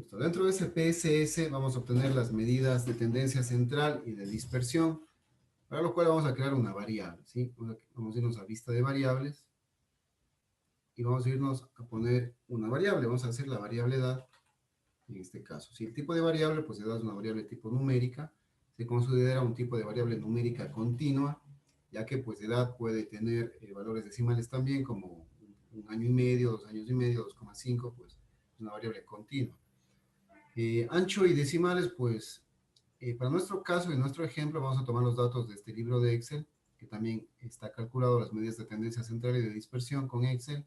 Listo. Dentro de ese PSS vamos a obtener las medidas de tendencia central y de dispersión, para lo cual vamos a crear una variable, ¿sí? Vamos a irnos a vista de variables y vamos a irnos a poner una variable. Vamos a hacer la variable edad en este caso. Si el tipo de variable, pues edad es una variable tipo numérica, se considera un tipo de variable numérica continua, ya que pues edad puede tener valores decimales también, como un año y medio, 2 años y medio, 2,5, pues es una variable continua. Ancho y decimales, pues para nuestro caso y nuestro ejemplo vamos a tomar los datos de este libro de Excel, que también está calculado las medidas de tendencia central y de dispersión con Excel.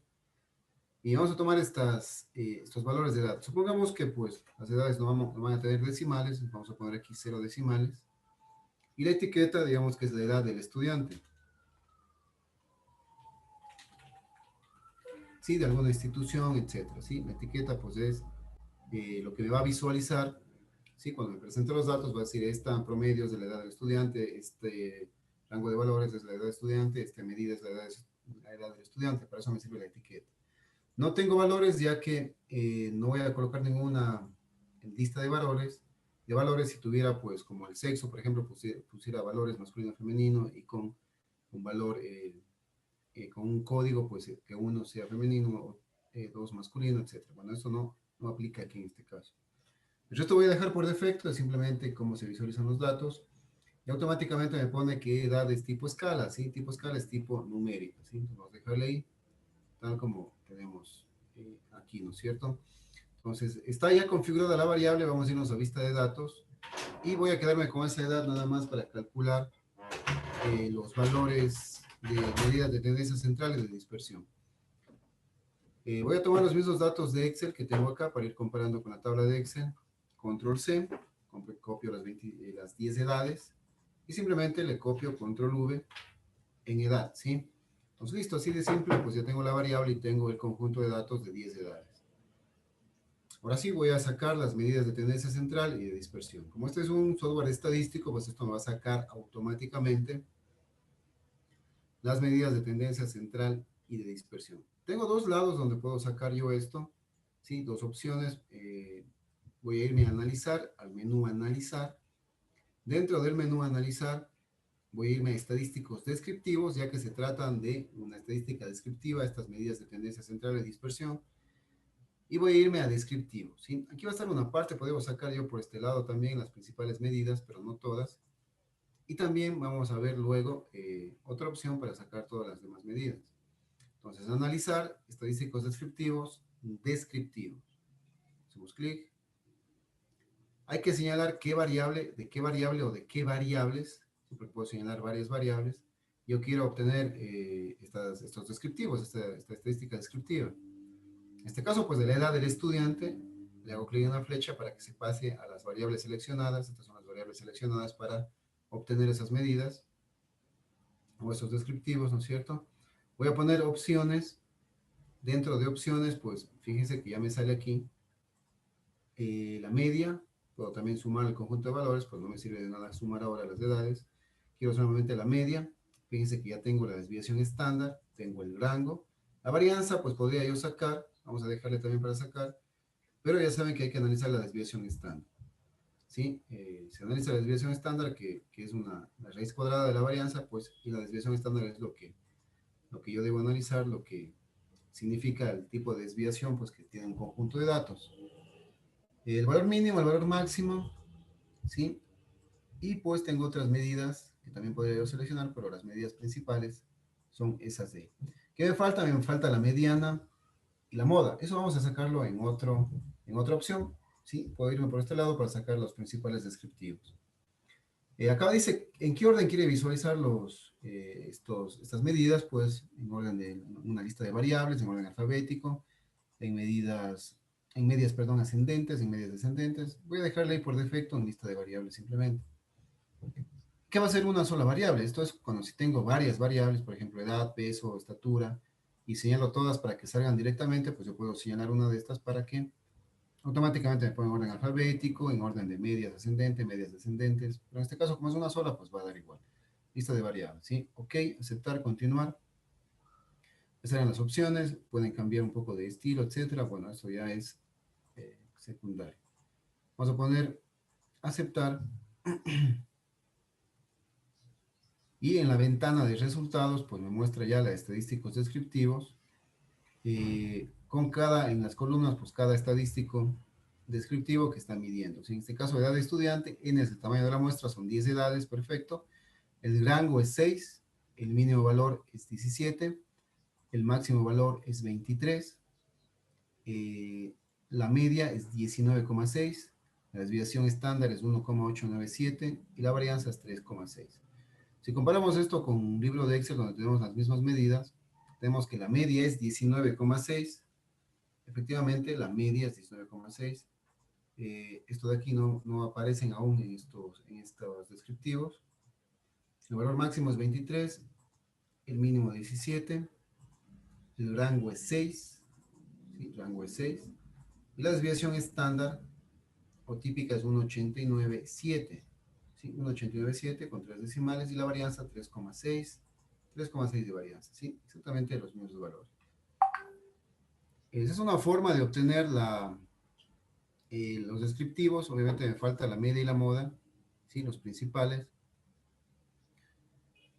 Y vamos a tomar estos valores de edad. Supongamos que pues las edades no van a tener decimales, vamos a poner aquí 0 decimales. Y la etiqueta, digamos que es la edad del estudiante. ¿Sí? De alguna institución, etcétera. ¿Sí? La etiqueta pues es lo que me va a visualizar. ¿Sí? Cuando me presente los datos va a decir, esta en promedio es de la edad del estudiante, este rango de valores es la edad del estudiante, esta medida es la edad del estudiante. Para eso me sirve la etiqueta. No tengo valores ya que no voy a colocar ninguna lista de valores. De valores si tuviera pues como el sexo, por ejemplo, pusiera valores masculino, femenino y con un valor, con un código pues que uno sea femenino, dos masculino, etc. Bueno, eso no aplica aquí en este caso. Yo esto voy a dejar por defecto, es simplemente cómo se visualizan los datos y automáticamente me pone que edad es tipo escala, ¿sí? Tipo escala es tipo numérica, ¿sí? Entonces vamos a dejarle ahí, tal como tenemos aquí, ¿no es cierto? Entonces, está ya configurada la variable, vamos a irnos a vista de datos y voy a quedarme con esa edad nada más para calcular los valores de medidas de tendencia central y de dispersión. Voy a tomar los mismos datos de Excel que tengo acá para ir comparando con la tabla de Excel. Control C, copio las 10 edades y simplemente le copio Control V en edad, ¿sí? Entonces, listo, así de simple, pues ya tengo la variable y tengo el conjunto de datos de 10 edades. Ahora sí voy a sacar las medidas de tendencia central y de dispersión. Como este es un software estadístico, pues esto me va a sacar automáticamente las medidas de tendencia central y de dispersión. Tengo dos lados donde puedo sacar yo esto, ¿sí? Dos opciones. Voy a irme a analizar, al menú analizar. Dentro del menú analizar, voy a irme a estadísticos descriptivos, ya que se tratan de una estadística descriptiva, estas medidas de tendencia central y dispersión. Y voy a irme a descriptivo, ¿sí? Aquí va a estar una parte, podemos sacar yo por este lado también las principales medidas, pero no todas. Y también vamos a ver luego otra opción para sacar todas las demás medidas. Entonces, analizar, estadísticos descriptivos, descriptivos. Hacemos clic. Hay que señalar qué variable, de qué variable o de qué variables, siempre puedo señalar varias variables. Yo quiero obtener estos descriptivos, esta estadística descriptiva. En este caso, pues de la edad del estudiante, le hago clic en la flecha para que se pase a las variables seleccionadas. Estas son las variables seleccionadas para obtener esas medidas o esos descriptivos, ¿no es cierto? Voy a poner opciones. Dentro de opciones, pues fíjense que ya me sale aquí la media. Puedo también sumar el conjunto de valores, pues no me sirve de nada sumar ahora las edades. Quiero solamente la media. Fíjense que ya tengo la desviación estándar, tengo el rango. La varianza, pues podría yo sacar, vamos a dejarle también para sacar, pero ya saben que hay que analizar la desviación estándar. ¿Sí? Se analiza la desviación estándar, que es la raíz cuadrada de la varianza, pues, y la desviación estándar es lo que yo debo analizar, lo que significa el tipo de desviación, pues que tiene un conjunto de datos. El valor mínimo, el valor máximo, ¿sí? Y pues tengo otras medidas que también podría yo seleccionar, pero las medidas principales son esas de ahí. ¿Qué me falta? Me falta la mediana y la moda. Eso vamos a sacarlo en otra opción, ¿sí? Puedo irme por este lado para sacar los principales descriptivos. Acá dice en qué orden quiere visualizar estas medidas, pues en orden de una lista de variables, en orden alfabético, en medias, perdón, ascendentes, en medias descendentes. Voy a dejarle ahí por defecto en lista de variables simplemente. ¿Qué va a ser una sola variable? Esto es cuando si tengo varias variables, por ejemplo, edad, peso, estatura, y señalo todas para que salgan directamente, pues yo puedo señalar una de estas para que automáticamente me ponga en orden alfabético, en orden de medias ascendentes, medias descendentes, pero en este caso como es una sola, pues va a dar igual. Lista de variables, ¿sí? Ok, aceptar, continuar. Esas eran las opciones, pueden cambiar un poco de estilo, etcétera. Bueno, eso ya es secundario. Vamos a poner aceptar. Y en la ventana de resultados, pues me muestra ya las estadísticos descriptivos. En las columnas, pues cada estadístico descriptivo que está midiendo. Si en este caso, edad de estudiante, n es el tamaño de la muestra, son 10 edades, perfecto. El rango es 6, el mínimo valor es 17, el máximo valor es 23, la media es 19,6, la desviación estándar es 1,897 y la varianza es 3,6. Si comparamos esto con un libro de Excel donde tenemos las mismas medidas, tenemos que la media es 19,6. Efectivamente, la media es 19,6. Esto de aquí no aparecen aún en estos descriptivos. El valor máximo es 23, el mínimo 17, el rango es 6, ¿sí? Rango es 6, y la desviación estándar o típica es 1,897, ¿sí? 1,897 con 3 decimales y la varianza 3,6, 3,6 de varianza, ¿sí? Exactamente los mismos valores. Esa es una forma de obtener los descriptivos. Obviamente me falta la media y la moda, ¿sí? Los principales.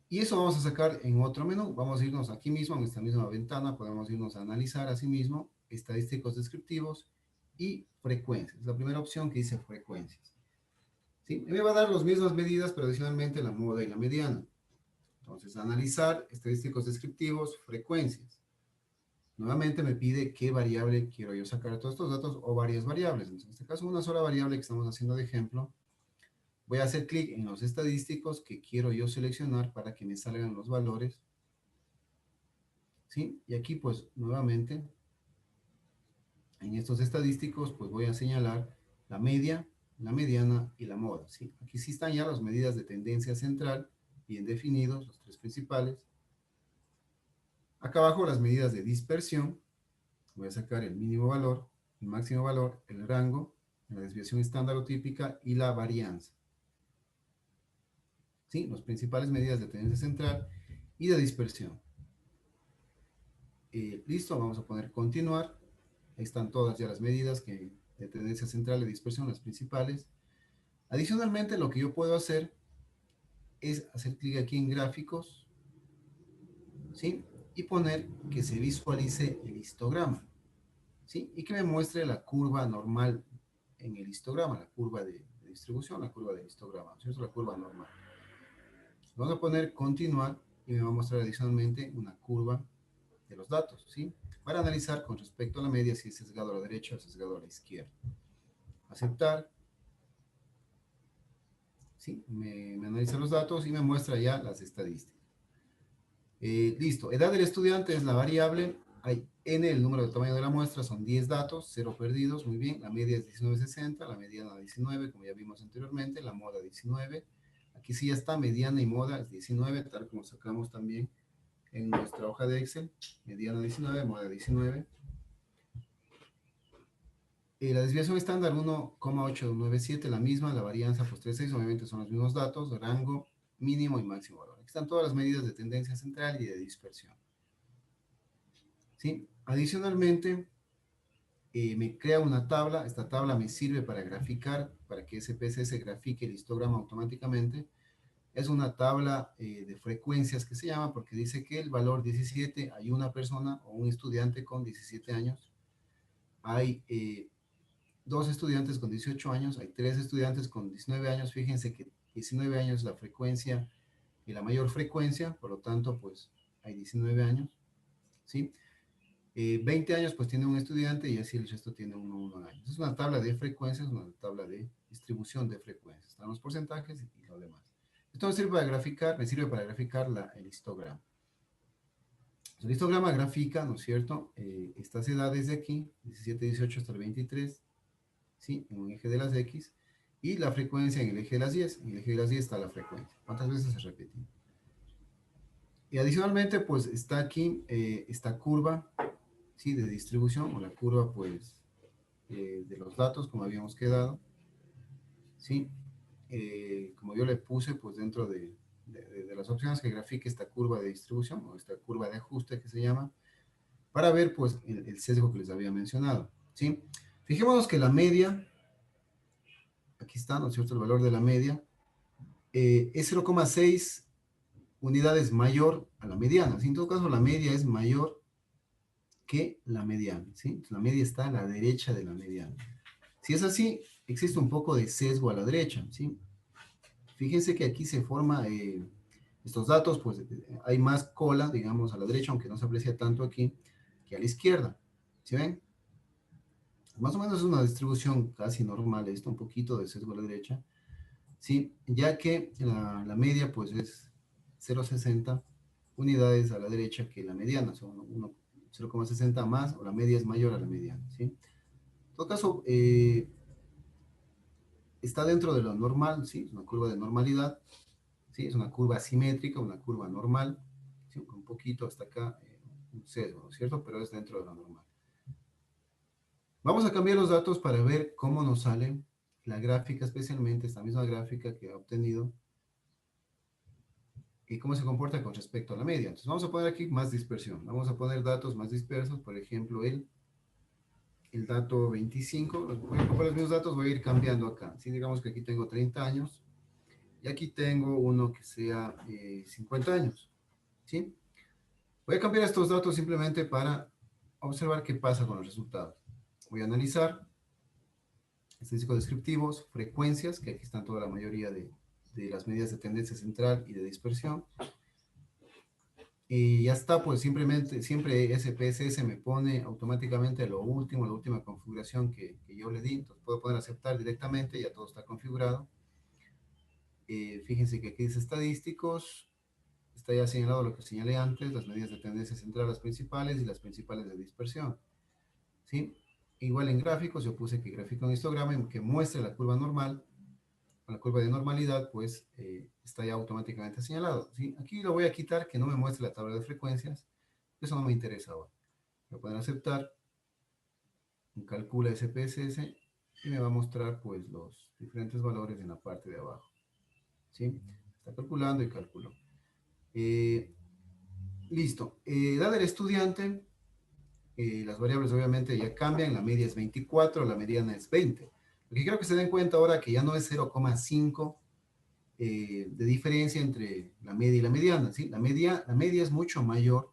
Y eso vamos a sacar en otro menú. Vamos a irnos aquí mismo, en esta misma ventana, podemos irnos a analizar así mismo estadísticos descriptivos y frecuencias. La primera opción que dice frecuencias. ¿Sí? Me va a dar las mismas medidas, pero adicionalmente la moda y la mediana. Entonces, analizar estadísticos descriptivos, frecuencias. Nuevamente me pide qué variable quiero yo sacar de todos estos datos o varias variables. Entonces, en este caso, una sola variable que estamos haciendo de ejemplo. Voy a hacer clic en los estadísticos que quiero yo seleccionar para que me salgan los valores. ¿Sí? Y aquí, pues, nuevamente, en estos estadísticos, pues voy a señalar la media, la mediana y la moda. ¿Sí? Aquí sí están ya las medidas de tendencia central, bien definidos, los tres principales. Acá abajo las medidas de dispersión. Voy a sacar el mínimo valor, el máximo valor, el rango, la desviación estándar o típica y la varianza. ¿Sí? Las principales medidas de tendencia central y de dispersión. Listo, vamos a poner continuar. Ahí están todas ya las medidas de tendencia central y dispersión, las principales. Adicionalmente, lo que yo puedo hacer es hacer clic aquí en gráficos, ¿sí? Y poner que se visualice el histograma, ¿sí? Y que me muestre la curva normal en el histograma, la curva de distribución, la curva del histograma, ¿sí? Es la curva normal. Vamos a poner continuar y me va a mostrar adicionalmente una curva de los datos, ¿sí? Para analizar con respecto a la media si es sesgado a la derecha o sesgado a la izquierda. Aceptar. ¿Sí? Me analiza los datos y me muestra ya las estadísticas. Listo. Edad del estudiante es la variable. Hay n, el número de tamaño de la muestra, son 10 datos, 0 perdidos, muy bien. La media es 19,60, la mediana 19, como ya vimos anteriormente, la moda 19. Aquí sí ya está, mediana y moda es 19, tal como sacamos también en nuestra hoja de Excel. Mediana 19, moda 19. La desviación estándar 1,897, la misma, la varianza pues 3,6, obviamente son los mismos datos, rango, mínimo y máximo valor. Aquí están todas las medidas de tendencia central y de dispersión. ¿Sí? Adicionalmente, me crea una tabla. Esta tabla me sirve para graficar, para que SPSS grafique el histograma automáticamente. Es una tabla de frecuencias que se llama porque dice que el valor 17, hay una persona o un estudiante con 17 años. Hay 2 estudiantes con 18 años, hay 3 estudiantes con 19 años. Fíjense que 19 años es la frecuencia y la mayor frecuencia, por lo tanto, pues hay 19 años, ¿sí? 20 años, pues tiene un estudiante y así el resto tiene 1 años. Es una tabla de frecuencias, una tabla de distribución de frecuencias. Están los porcentajes y lo demás. Esto me sirve para graficar el histograma. El histograma grafica, ¿no es cierto? Estas edades de aquí, 17, 18 hasta el 23, ¿sí? En un eje de las X, y la frecuencia en el eje de las 10. En el eje de las 10 está la frecuencia. ¿Cuántas veces se repite? Y adicionalmente, pues está aquí esta curva, ¿sí? De distribución, o la curva, pues, de los datos, como habíamos quedado, ¿sí? Como yo le puse, pues, dentro de las opciones que grafique esta curva de distribución, o esta curva de ajuste que se llama, para ver, pues, el sesgo que les había mencionado, ¿sí? Fijémonos que la media aquí está, ¿no es cierto?, el valor de la media, es 0,6 unidades mayor a la mediana. ¿Sí? En todo caso, la media es mayor que la mediana. ¿Sí? Entonces, la media está a la derecha de la mediana. Si es así, existe un poco de sesgo a la derecha. ¿Sí? Fíjense que aquí se forma estos datos, pues hay más cola, digamos, a la derecha, aunque no se aprecia tanto aquí, que a la izquierda. ¿Sí ven? Más o menos es una distribución casi normal, esto, un poquito de sesgo a la derecha. ¿Sí? Ya que la media, pues es 0,60 unidades a la derecha que la mediana, son 0,60 más, o la media es mayor a la mediana. ¿Sí? En todo caso, está dentro de lo normal, ¿sí? Es una curva de normalidad. ¿Sí? Es una curva simétrica, una curva normal, ¿sí? Un poquito hasta acá, un sesgo, ¿no es cierto? Pero es dentro de lo normal. Vamos a cambiar los datos para ver cómo nos sale la gráfica, especialmente esta misma gráfica que ha obtenido, y cómo se comporta con respecto a la media. Entonces vamos a poner aquí más dispersión. Vamos a poner datos más dispersos, por ejemplo, el dato 25. Voy a copiar los mismos datos, voy a ir cambiando acá. ¿Sí? Digamos que aquí tengo 30 años, y aquí tengo uno que sea 50 años. ¿Sí? Voy a cambiar estos datos simplemente para observar qué pasa con los resultados. Voy a analizar estadísticos descriptivos, frecuencias, que aquí están toda la mayoría de las medidas de tendencia central y de dispersión. Y ya está, pues simplemente, siempre SPSS me pone automáticamente lo último, la última configuración que yo le di. Entonces puedo poner aceptar directamente, ya todo está configurado. Fíjense que aquí dice estadísticos, está ya señalado lo que señalé antes, las medidas de tendencia central, las principales, y las principales de dispersión. ¿Sí? Igual en gráficos, yo puse que gráfico en histograma que muestre la curva normal, con la curva de normalidad, pues está ya automáticamente señalado. ¿Sí? Aquí lo voy a quitar, que no me muestre la tabla de frecuencias, eso no me interesa ahora. Voy a poner aceptar, calcula SPSS, y me va a mostrar pues los diferentes valores en la parte de abajo. ¿Sí? Está calculando y calculó. Listo. Edad del estudiante, las variables obviamente ya cambian, la media es 24, la mediana es 20. Lo que quiero que se den cuenta ahora que ya no es 0,5 de diferencia entre la media y la mediana, ¿sí? La media es mucho mayor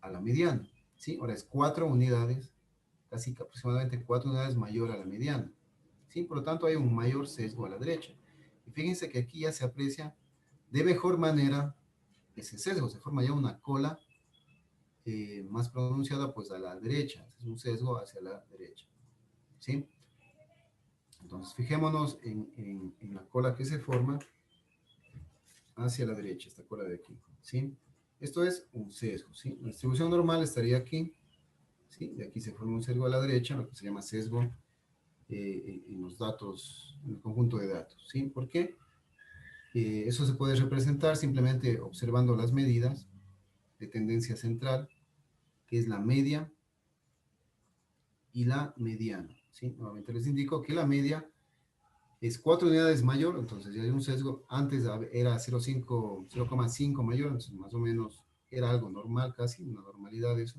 a la mediana, ¿sí? Ahora es 4 unidades, casi que aproximadamente 4 unidades mayor a la mediana, ¿sí? Por lo tanto hay un mayor sesgo a la derecha. Y fíjense que aquí ya se aprecia de mejor manera ese sesgo, se forma ya una cola más pronunciada pues a la derecha, es un sesgo hacia la derecha, ¿sí? Entonces fijémonos en la cola que se forma hacia la derecha, esta cola de aquí, ¿sí? Esto es un sesgo, ¿sí? La distribución normal estaría aquí, ¿sí? De aquí se forma un sesgo a la derecha, lo que se llama sesgo en los datos, en el conjunto de datos, ¿sí? ¿Por qué? Eso se puede representar simplemente observando las medidas de tendencia central, que es la media y la mediana, ¿sí? Nuevamente les indico que la media es 4 unidades mayor, entonces ya hay un sesgo, antes era 0,5 mayor, entonces más o menos era algo normal, casi una normalidad eso,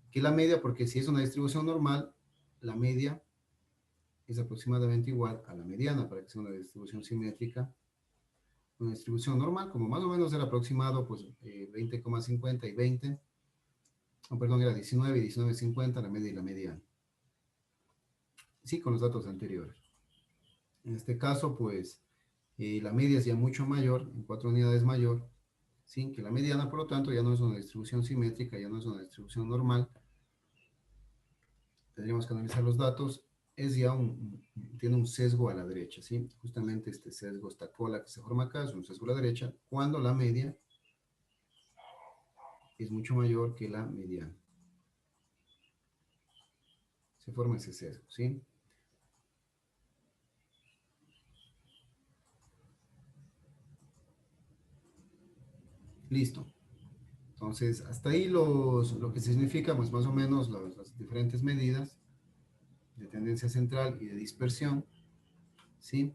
que la media, porque si es una distribución normal, la media es aproximadamente igual a la mediana, para que sea una distribución simétrica. Una distribución normal, como más o menos era aproximado, pues 20,50 y 20, oh, perdón, era 19 y 19,50 la media y la mediana. Sí, con los datos anteriores. En este caso, pues la media es ya mucho mayor, en 4 unidades mayor, ¿sí? Que la mediana, por lo tanto, ya no es una distribución simétrica, ya no es una distribución normal. Tendríamos que analizar los datos, es ya tiene un sesgo a la derecha, ¿sí? Justamente este sesgo, esta cola que se forma acá, es un sesgo a la derecha, cuando la media es mucho mayor que la mediana. Se forma ese sesgo, ¿sí? Listo. Entonces, hasta ahí lo que significa, pues más o menos las diferentes medidas de tendencia central y de dispersión, ¿sí?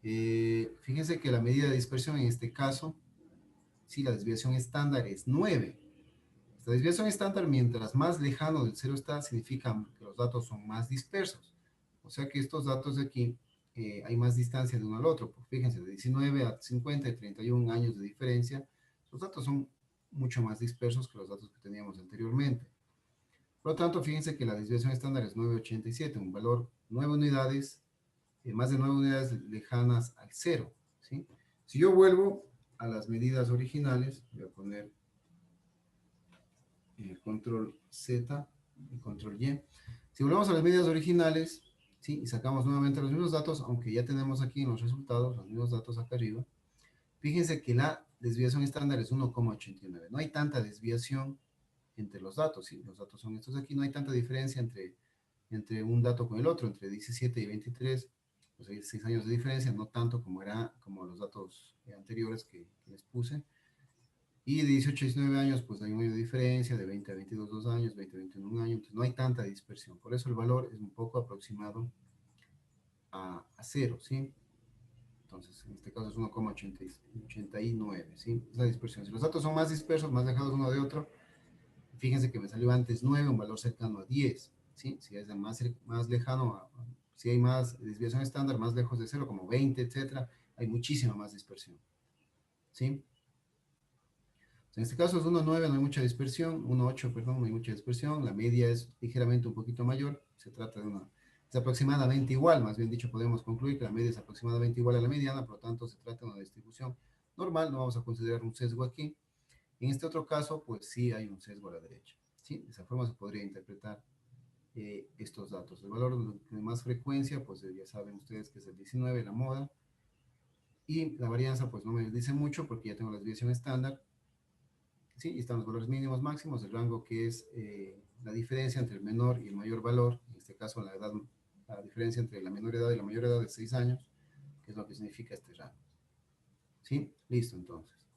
Fíjense que la medida de dispersión en este caso, sí, la desviación estándar es 9. Esta desviación estándar, mientras más lejano del cero está, significa que los datos son más dispersos. O sea que estos datos de aquí hay más distancia de uno al otro. Pues fíjense, de 19 a 50 y 31 años de diferencia, los datos son mucho más dispersos que los datos que teníamos anteriormente. Por lo tanto, fíjense que la desviación estándar es 9,87, un valor 9 unidades, más de 9 unidades lejanas al cero, ¿sí? Si yo vuelvo a las medidas originales, voy a poner control Z y control Y. Si volvemos a las medidas originales, ¿sí? Y sacamos nuevamente los mismos datos, aunque ya tenemos aquí en los resultados los mismos datos acá arriba, fíjense que la desviación estándar es 1,89. No hay tanta desviación entre los datos, ¿sí? Los datos son estos aquí, no hay tanta diferencia entre un dato con el otro, entre 17 y 23, pues hay 6 años de diferencia, no tanto como los datos anteriores que les puse. Y de 18 a 19 años, pues hay un año de diferencia, de 20 a 22, 2 años, 20 a 21, un año, entonces no hay tanta dispersión. Por eso el valor es un poco aproximado a cero, ¿sí? Entonces, en este caso es 1,89, ¿sí? Es la dispersión. Si los datos son más dispersos, más alejados uno de otro, fíjense que me salió antes 9, un valor cercano a 10, ¿sí? Si es más lejano, si hay más desviación estándar, más lejos de cero, como 20, etcétera, hay muchísima más dispersión, ¿sí? En este caso es 1,9, no hay mucha dispersión, 1,8, perdón, no hay mucha dispersión, la media es ligeramente un poquito mayor, se trata es aproximadamente igual, más bien dicho, podemos concluir que la media es aproximadamente igual a la mediana, por lo tanto se trata de una distribución normal, no vamos a considerar un sesgo aquí. En este otro caso, pues sí hay un sesgo a la derecha, ¿sí? De esa forma se podría interpretar estos datos. El valor de más frecuencia, pues ya saben ustedes que es el 19, la moda, y la varianza, pues no me dice mucho porque ya tengo la desviación estándar. Sí, y están los valores mínimos máximos, el rango que es la diferencia entre el menor y el mayor valor, en este caso la diferencia entre la menor edad y la mayor edad de 6 años, que es lo que significa este rango. ¿Sí? Listo, entonces.